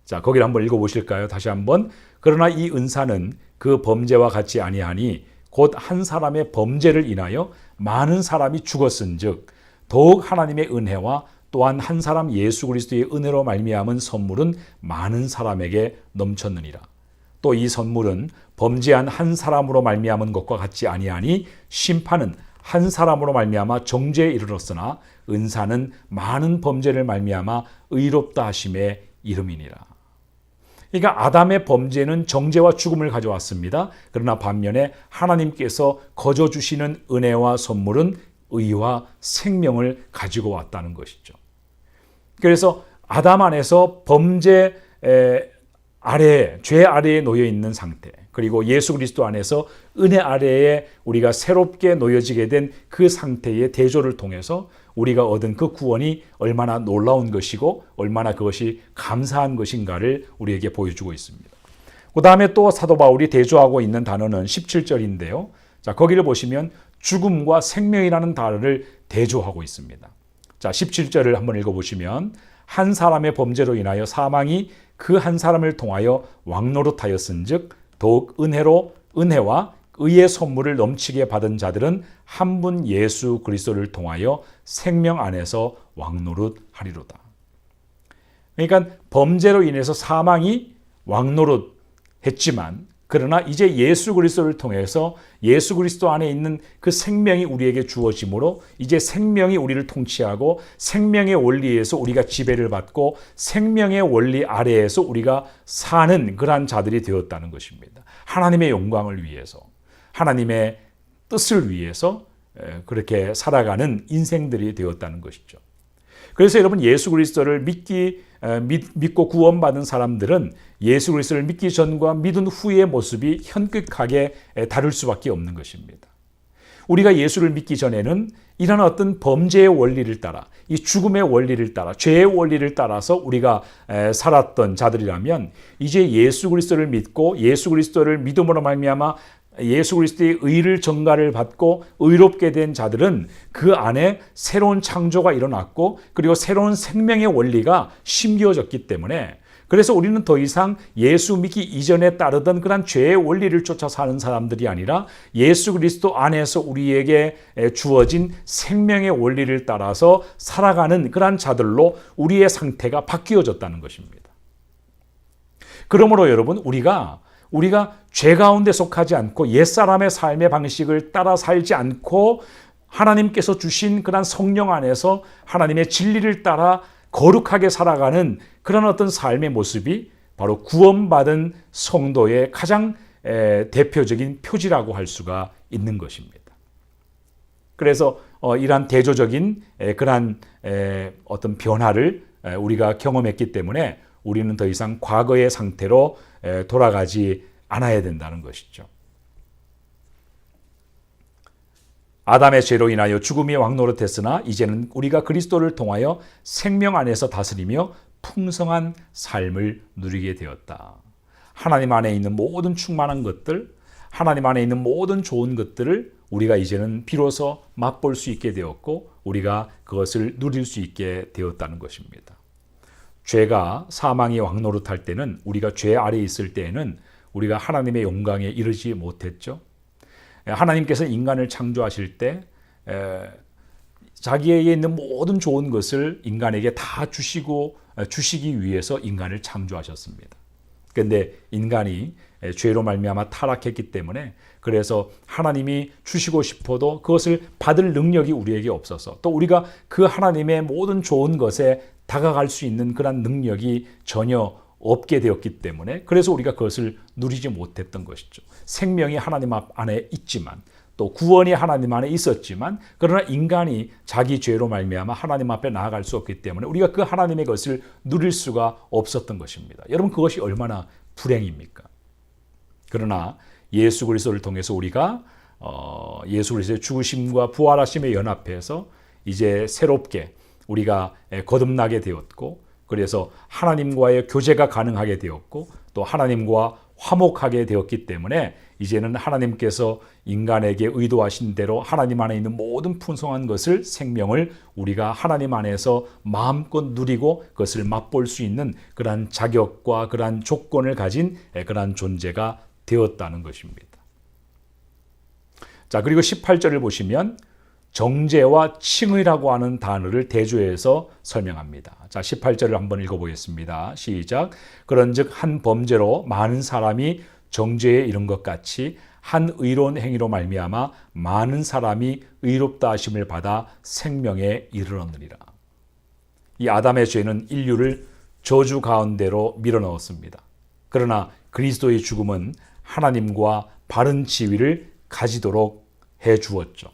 S1: 자, 거기를 한번 읽어보실까요? 다시 한번. 그러나 이 은사는 그 범죄와 같지 아니하니 곧 한 사람의 범죄를 인하여 많은 사람이 죽었은즉 더욱 하나님의 은혜와 또한 한 사람 예수 그리스도의 은혜로 말미암은 선물은 많은 사람에게 넘쳤느니라. 또 이 선물은 범죄한 한 사람으로 말미암은 것과 같지 아니하니 심판은 한 사람으로 말미암아 정죄에 이르렀으나 은사는 많은 범죄를 말미암아 의롭다 하심의 이름이니라. 그러니까 아담의 범죄는 정죄와 죽음을 가져왔습니다. 그러나 반면에 하나님께서 거저 주시는 은혜와 선물은 의와 생명을 가지고 왔다는 것이죠. 그래서 아담 안에서 범죄 아래에, 죄 아래에 놓여 있는 상태, 그리고 예수 그리스도 안에서 은혜 아래에 우리가 새롭게 놓여지게 된 그 상태의 대조를 통해서 우리가 얻은 그 구원이 얼마나 놀라운 것이고 얼마나 그것이 감사한 것인가를 우리에게 보여주고 있습니다. 그 다음에 또 사도 바울이 대조하고 있는 단어는 17절인데요. 자, 거기를 보시면 죽음과 생명이라는 단어를 대조하고 있습니다. 자, 17절을 한번 읽어보시면 한 사람의 범죄로 인하여 사망이 그 한 사람을 통하여 왕노릇하였은즉 더욱 은혜와 의의 선물을 넘치게 받은 자들은 한 분 예수 그리스도를 통하여 생명 안에서 왕노릇하리로다. 그러니까 범죄로 인해서 사망이 왕노릇했지만 그러나 이제 예수 그리스도를 통해서 예수 그리스도 안에 있는 그 생명이 우리에게 주어지므로 이제 생명이 우리를 통치하고 생명의 원리에서 우리가 지배를 받고 생명의 원리 아래에서 우리가 사는 그러한 자들이 되었다는 것입니다. 하나님의 영광을 위해서, 하나님의 뜻을 위해서 그렇게 살아가는 인생들이 되었다는 것이죠. 그래서 여러분 예수 그리스도를 믿고 구원받은 사람들은 예수 그리스도를 믿기 전과 믿은 후의 모습이 현격하게 다를 수밖에 없는 것입니다. 우리가 예수를 믿기 전에는 이런 어떤 범죄의 원리를 따라, 이 죽음의 원리를 따라, 죄의 원리를 따라서 우리가 살았던 자들이라면 이제 예수 그리스도를 믿고 예수 그리스도를 믿음으로 말미암아 예수 그리스도의 의를 전가를 받고 의롭게 된 자들은 그 안에 새로운 창조가 일어났고 그리고 새로운 생명의 원리가 심겨졌기 때문에 그래서 우리는 더 이상 예수 믿기 이전에 따르던 그런 죄의 원리를 쫓아 사는 사람들이 아니라 예수 그리스도 안에서 우리에게 주어진 생명의 원리를 따라서 살아가는 그런 자들로 우리의 상태가 바뀌어졌다는 것입니다. 그러므로 여러분 우리가 죄 가운데 속하지 않고 옛사람의 삶의 방식을 따라 살지 않고 하나님께서 주신 그런 성령 안에서 하나님의 진리를 따라 거룩하게 살아가는 그런 어떤 삶의 모습이 바로 구원받은 성도의 가장 대표적인 표지라고 할 수가 있는 것입니다. 그래서 이러한 대조적인 그러한 어떤 변화를 우리가 경험했기 때문에 우리는 더 이상 과거의 상태로 돌아가지 않아야 된다는 것이죠. 아담의 죄로 인하여 죽음이 왕노릇했으나 이제는 우리가 그리스도를 통하여 생명 안에서 다스리며 풍성한 삶을 누리게 되었다. 하나님 안에 있는 모든 충만한 것들, 하나님 안에 있는 모든 좋은 것들을 우리가 이제는 비로소 맛볼 수 있게 되었고 우리가 그것을 누릴 수 있게 되었다는 것입니다. 죄가 사망의 왕노릇할 때는, 우리가 죄 아래에 있을 때에는 우리가 하나님의 영광에 이르지 못했죠. 하나님께서 인간을 창조하실 때 자기에게 있는 모든 좋은 것을 인간에게 다 주시기 위해서 인간을 창조하셨습니다. 그런데 인간이 죄로 말미암아 타락했기 때문에, 그래서 하나님이 주시고 싶어도 그것을 받을 능력이 우리에게 없어서, 또 우리가 그 하나님의 모든 좋은 것에 다가갈 수 있는 그런 능력이 전혀 없게 되었기 때문에, 그래서 우리가 그것을 누리지 못했던 것이죠. 생명이 하나님 안에 있지만, 또 구원이 하나님 안에 있었지만, 그러나 인간이 자기 죄로 말미암아 하나님 앞에 나아갈 수 없기 때문에 우리가 그 하나님의 것을 누릴 수가 없었던 것입니다. 여러분, 그것이 얼마나 불행입니까? 그러나 예수 그리스도를 통해서 우리가 예수 그리스도의 죽으심과 부활하심에 연합해서 이제 새롭게 우리가 거듭나게 되었고, 그래서 하나님과의 교제가 가능하게 되었고, 또 하나님과 화목하게 되었기 때문에 이제는 하나님께서 인간에게 의도하신 대로 하나님 안에 있는 모든 풍성한 것을, 생명을 우리가 하나님 안에서 마음껏 누리고 그것을 맛볼 수 있는 그러한 자격과 그러한 조건을 가진 그러한 존재가 되었다는 것입니다. 자, 그리고 18절을 보시면 정죄와 칭의라고 하는 단어를 대조해서 설명합니다. 자, 18절을 한번 읽어보겠습니다. 시작. 그런즉 한 범죄로 많은 사람이 정죄에 이른 것 같이 한 의로운 행위로 말미암아 많은 사람이 의롭다 하심을 받아 생명에 이르렀느니라. 이 아담의 죄는 인류를 저주 가운데로 밀어넣었습니다. 그러나 그리스도의 죽음은 하나님과 바른 지위를 가지도록 해 주었죠.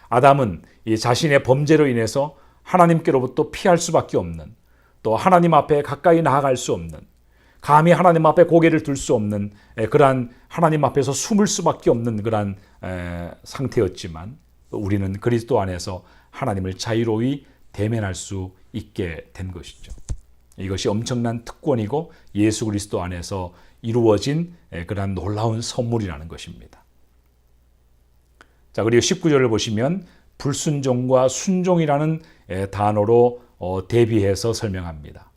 S1: 아담은 이 자신의 범죄로 인해서 하나님께로부터 피할 수밖에 없는, 또 하나님 앞에 가까이 나아갈 수 없는, 감히 하나님 앞에 고개를 들 수 없는 그러한, 하나님 앞에서 숨을 수밖에 없는 그러한 상태였지만, 우리는 그리스도 안에서 하나님을 자유로이 대면할 수 있게 된 것이죠. 이것이 엄청난 특권이고 예수 그리스도 안에서 이루어진 그러한 놀라운 선물이라는 것입니다. 자, 그리고 19절을 보시면 불순종과 순종이라는 단어로 대비해서 설명합니다.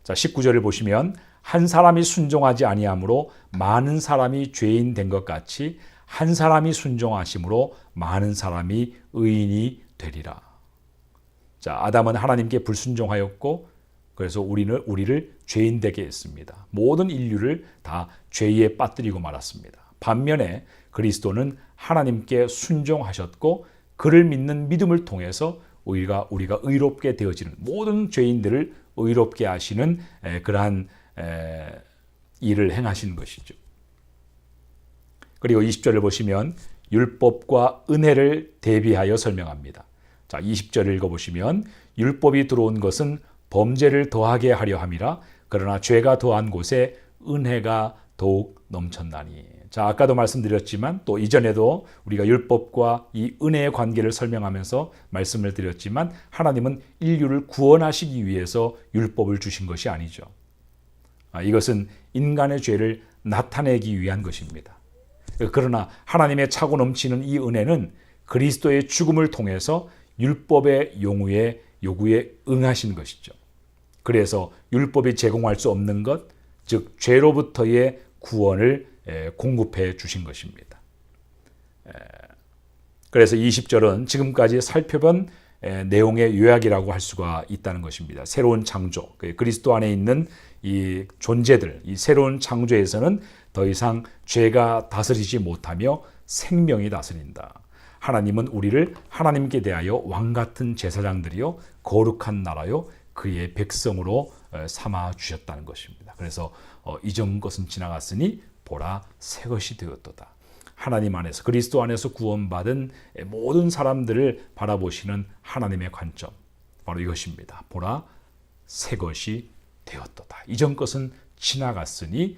S1: 자, 19절을 보시면 한 사람이 순종하지 아니함으로 많은 사람이 죄인 된 것 같이 한 사람이 순종하심으로 많은 사람이 의인이 되리라. 자, 아담은 하나님께 불순종하였고, 그래서 우리를 죄인 되게 했습니다. 모든 인류를 다 죄에 빠뜨리고 말았습니다. 반면에 그리스도는 하나님께 순종하셨고, 그를 믿는 믿음을 통해서 우리가 의롭게 되어지는, 모든 죄인들을 의롭게 하시는 그러한 일을 행하신 것이죠. 그리고 20절을 보시면 율법과 은혜를 대비하여 설명합니다. 자, 20절을 읽어보시면 율법이 들어온 것은 범죄를 더하게 하려 함이라. 그러나 죄가 더한 곳에 은혜가 더욱 넘쳤나니. 자, 아까도 말씀드렸지만 또 이전에도 우리가 율법과 이 은혜의 관계를 설명하면서 말씀을 드렸지만, 하나님은 인류를 구원하시기 위해서 율법을 주신 것이 아니죠. 이것은 인간의 죄를 나타내기 위한 것입니다. 그러나 하나님의 차고 넘치는 이 은혜는 그리스도의 죽음을 통해서 율법의 요구에 응하신 것이죠. 그래서 율법이 제공할 수 없는 것, 즉 죄로부터의 구원을 공급해 주신 것입니다. 그래서 20절은 지금까지 살펴본 내용의 요약이라고 할 수가 있다는 것입니다. 새로운 창조, 그리스도 안에 있는 이 존재들, 이 새로운 창조에서는 더 이상 죄가 다스리지 못하며 생명이 다스린다. 하나님은 우리를 하나님께 대하여 왕같은 제사장들이요 거룩한 나라요 그의 백성으로 삼아 주셨다는 것입니다. 그래서 이전 것은 지나갔으니 보라 새 것이 되었도다. 하나님 안에서, 그리스도 안에서 구원받은 모든 사람들을 바라보시는 하나님의 관점, 바로 이것입니다. 보라 새 것이 되었도다. 이전 것은 지나갔으니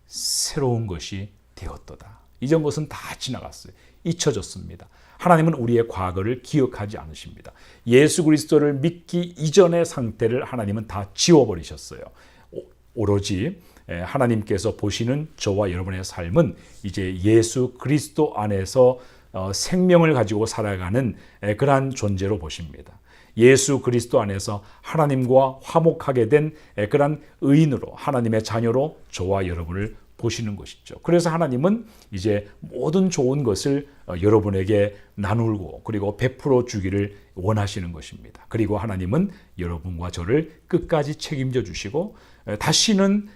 S1: 새로운 것이 되었도다. 이전 것은 다 지나갔어요. 잊혀졌습니다. 하나님은 우리의 과거를 기억하지 않으십니다. 예수 그리스도를 믿기 이전의 상태를 하나님은 다 지워버리셨어요. 오로지 하나님께서 보시는 저와 여러분의 삶은 이제 예수 그리스도 안에서 생명을 가지고 살아가는 그러한 존재로 보십니다. 예수 그리스도 안에서 하나님과 화목하게 된 그러한 의인으로 하나님의 자녀로 저와 여러분을 보시는 것이죠. 그래서 하나님은 이제 모든 좋은 것을 여러분에게 나누고 그리고 베풀어 주기를 원하시는 것입니다. 그리고 하나님은 여러분과 저를 끝까지 책임져 주시고 다시는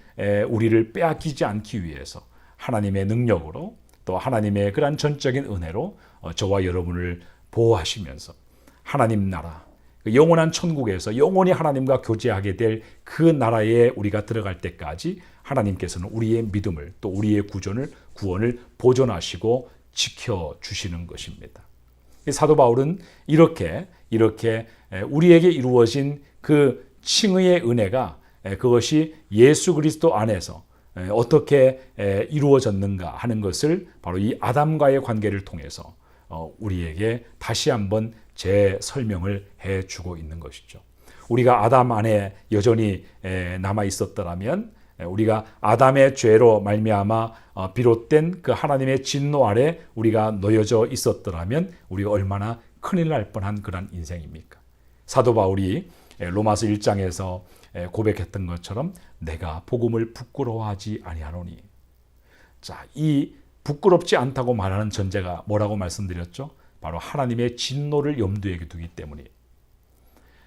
S1: 우리를 빼앗기지 않기 위해서 하나님의 능력으로 또 하나님의 그러한 전적인 은혜로 저와 여러분을 보호하시면서 하나님 나라, 영원한 천국에서 영원히 하나님과 교제하게 될 그 나라에 우리가 들어갈 때까지 하나님께서는 우리의 믿음을 또 우리의 구원을 보존하시고 지켜주시는 것입니다. 사도 바울은 이렇게 우리에게 이루어진 그 칭의의 은혜가 그것이 예수 그리스도 안에서 어떻게 이루어졌는가 하는 것을 바로 이 아담과의 관계를 통해서 우리에게 다시 한번 재설명을 해주고 있는 것이죠. 우리가 아담 안에 여전히 남아 있었더라면, 우리가 아담의 죄로 말미암아 비롯된 그 하나님의 진노 아래 우리가 놓여져 있었더라면 우리가 얼마나 큰일 날 뻔한 그런 인생입니까? 사도 바울이 로마서 1장에서 고백했던 것처럼 내가 복음을 부끄러워하지 아니하노니. 자, 이 부끄럽지 않다고 말하는 전제가 뭐라고 말씀드렸죠? 바로 하나님의 진노를 염두에 두기 때문이에요.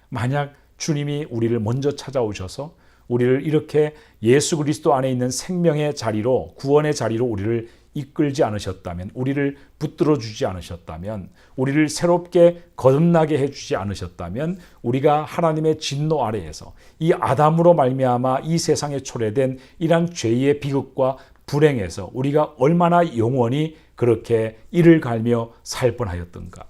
S1: 만약 주님이 우리를 먼저 찾아오셔서 우리를 이렇게 예수 그리스도 안에 있는 생명의 자리로, 구원의 자리로 우리를 이끌지 않으셨다면, 우리를 붙들어 주지 않으셨다면, 우리를 새롭게 거듭나게 해주지 않으셨다면 우리가 하나님의 진노 아래에서 이 아담으로 말미암아 이 세상에 초래된 이러한 죄의 비극과 불행에서 우리가 얼마나 영원히 그렇게 이를 갈며 살 뻔하였던가.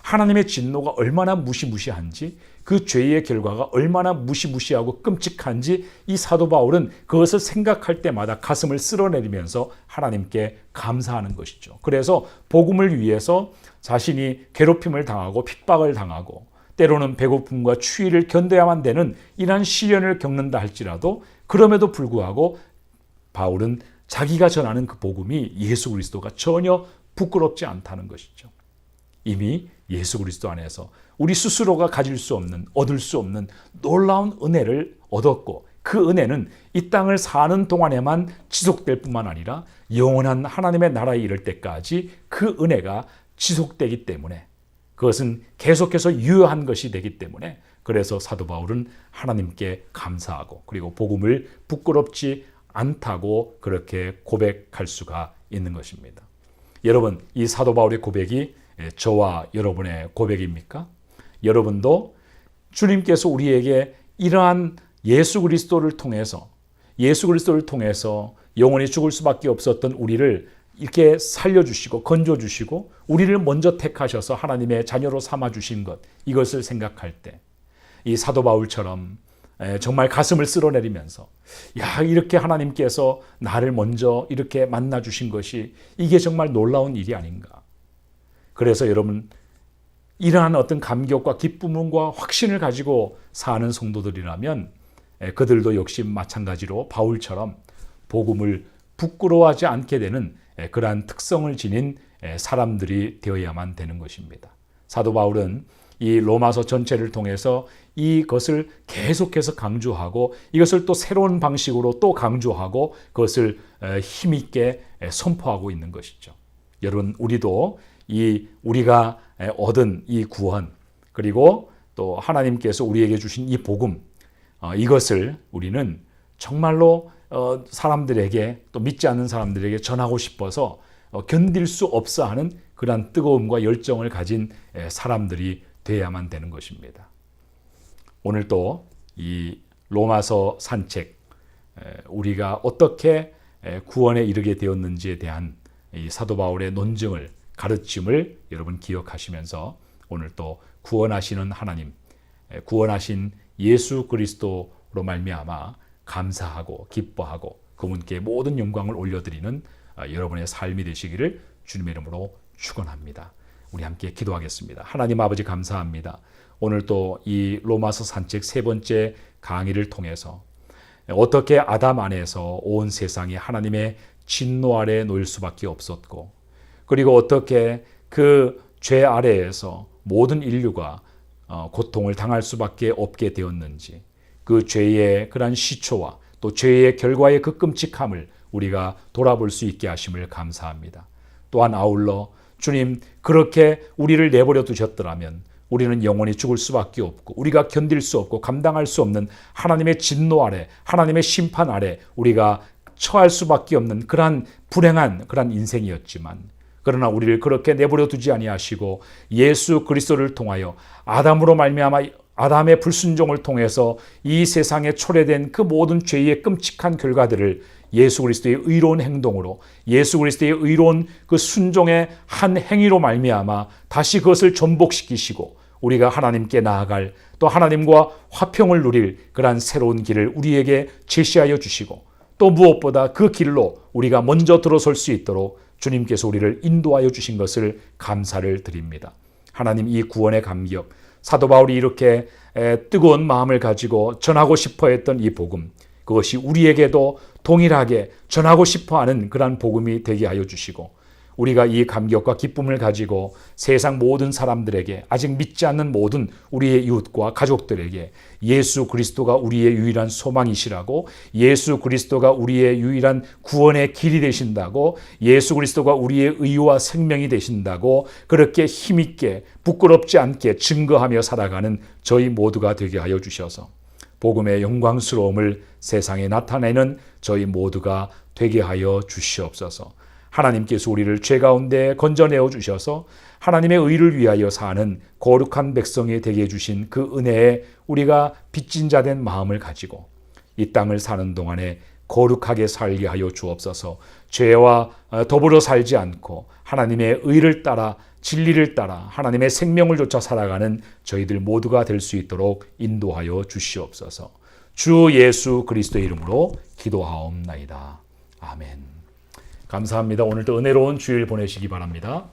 S1: 하나님의 진노가 얼마나 무시무시한지, 그 죄의 결과가 얼마나 무시무시하고 끔찍한지 이 사도 바울은 그것을 생각할 때마다 가슴을 쓸어내리면서 하나님께 감사하는 것이죠. 그래서 복음을 위해서 자신이 괴롭힘을 당하고 핍박을 당하고 때로는 배고픔과 추위를 견뎌야만 되는 이러한 시련을 겪는다 할지라도 그럼에도 불구하고 바울은 자기가 전하는 그 복음이 예수 그리스도가 전혀 부끄럽지 않다는 것이죠. 이미 예수 그리스도 안에서 우리 스스로가 가질 수 없는, 얻을 수 없는 놀라운 은혜를 얻었고, 그 은혜는 이 땅을 사는 동안에만 지속될 뿐만 아니라 영원한 하나님의 나라에 이를 때까지 그 은혜가 지속되기 때문에, 그것은 계속해서 유효한 것이 되기 때문에, 그래서 사도 바울은 하나님께 감사하고 그리고 복음을 부끄럽지 않다고 그렇게 고백할 수가 있는 것입니다. 여러분, 이 사도 바울의 고백이 저와 여러분의 고백입니까? 여러분도 주님께서 우리에게 이러한 예수 그리스도를 통해서 영원히 죽을 수밖에 없었던 우리를 이렇게 살려주시고 건져주시고 우리를 먼저 택하셔서 하나님의 자녀로 삼아주신 것, 이것을 생각할 때 이 사도 바울처럼 정말 가슴을 쓸어내리면서 이렇게 하나님께서 나를 먼저 이렇게 만나주신 것이 이게 정말 놀라운 일이 아닌가. 그래서 여러분, 이러한 어떤 감격과 기쁨과 확신을 가지고 사는 성도들이라면 그들도 역시 마찬가지로 바울처럼 복음을 부끄러워하지 않게 되는 그러한 특성을 지닌 사람들이 되어야만 되는 것입니다. 사도 바울은 이 로마서 전체를 통해서 이것을 계속해서 강조하고 이것을 또 새로운 방식으로 또 강조하고 그것을 힘있게 선포하고 있는 것이죠. 여러분, 우리도 우리가 얻은 이 구원, 그리고 또 하나님께서 우리에게 주신 이 복음, 이것을 우리는 정말로 사람들에게, 또 믿지 않는 사람들에게 전하고 싶어서 견딜 수 없어 하는 그러한 뜨거움과 열정을 가진 사람들이 되어야만 되는 것입니다. 오늘 또 이 로마서 산책, 우리가 어떻게 구원에 이르게 되었는지에 대한 이 사도 바울의 논증을, 가르침을 여러분 기억하시면서 오늘 또 구원하시는 하나님, 구원하신 예수 그리스도로 말미암아 감사하고 기뻐하고 그분께 모든 영광을 올려드리는 여러분의 삶이 되시기를 주님의 이름으로 축원합니다. 우리 함께 기도하겠습니다. 하나님 아버지, 감사합니다. 오늘 또 이 로마서 산책 세 번째 강의를 통해서 어떻게 아담 안에서 온 세상이 하나님의 진노 아래 놓일 수밖에 없었고, 그리고 어떻게 그 죄 아래에서 모든 인류가 고통을 당할 수밖에 없게 되었는지, 그 죄의 그러한 시초와 또 죄의 결과의 그 끔찍함을 우리가 돌아볼 수 있게 하심을 감사합니다. 또한 아울러 주님, 그렇게 우리를 내버려 두셨더라면 우리는 영원히 죽을 수밖에 없고 우리가 견딜 수 없고 감당할 수 없는 하나님의 진노 아래, 하나님의 심판 아래 우리가 처할 수밖에 없는 그러한 불행한 그러한 인생이었지만, 그러나 우리를 그렇게 내버려 두지 아니하시고 예수 그리스도를 통하여 아담으로 말미암아 아담의 불순종을 통해서 이 세상에 초래된 그 모든 죄의 끔찍한 결과들을 예수 그리스도의 의로운 행동으로, 예수 그리스도의 의로운 그 순종의 한 행위로 말미암아 다시 그것을 전복시키시고 우리가 하나님께 나아갈, 또 하나님과 화평을 누릴 그러한 새로운 길을 우리에게 제시하여 주시고, 또 무엇보다 그 길로 우리가 먼저 들어설 수 있도록 주님께서 우리를 인도하여 주신 것을 감사를 드립니다. 하나님, 이 구원의 감격, 사도 바울이 이렇게 뜨거운 마음을 가지고 전하고 싶어 했던 이 복음, 그것이 우리에게도 동일하게 전하고 싶어 하는 그러한 복음이 되게 하여 주시고, 우리가 이 감격과 기쁨을 가지고 세상 모든 사람들에게, 아직 믿지 않는 모든 우리의 이웃과 가족들에게 예수 그리스도가 우리의 유일한 소망이시라고, 예수 그리스도가 우리의 유일한 구원의 길이 되신다고, 예수 그리스도가 우리의 의와 생명이 되신다고 그렇게 힘있게 부끄럽지 않게 증거하며 살아가는 저희 모두가 되게 하여 주셔서 복음의 영광스러움을 세상에 나타내는 저희 모두가 되게 하여 주시옵소서. 하나님께서 우리를 죄 가운데 건져내어 주셔서 하나님의 의를 위하여 사는 거룩한 백성이 되게 해주신 그 은혜에 우리가 빚진 자 된 마음을 가지고 이 땅을 사는 동안에 거룩하게 살게 하여 주옵소서. 죄와 더불어 살지 않고 하나님의 의를 따라, 진리를 따라 하나님의 생명을 좇아 살아가는 저희들 모두가 될 수 있도록 인도하여 주시옵소서. 주 예수 그리스도의 이름으로 기도하옵나이다. 아멘. 감사합니다. 오늘도 은혜로운 주일 보내시기 바랍니다.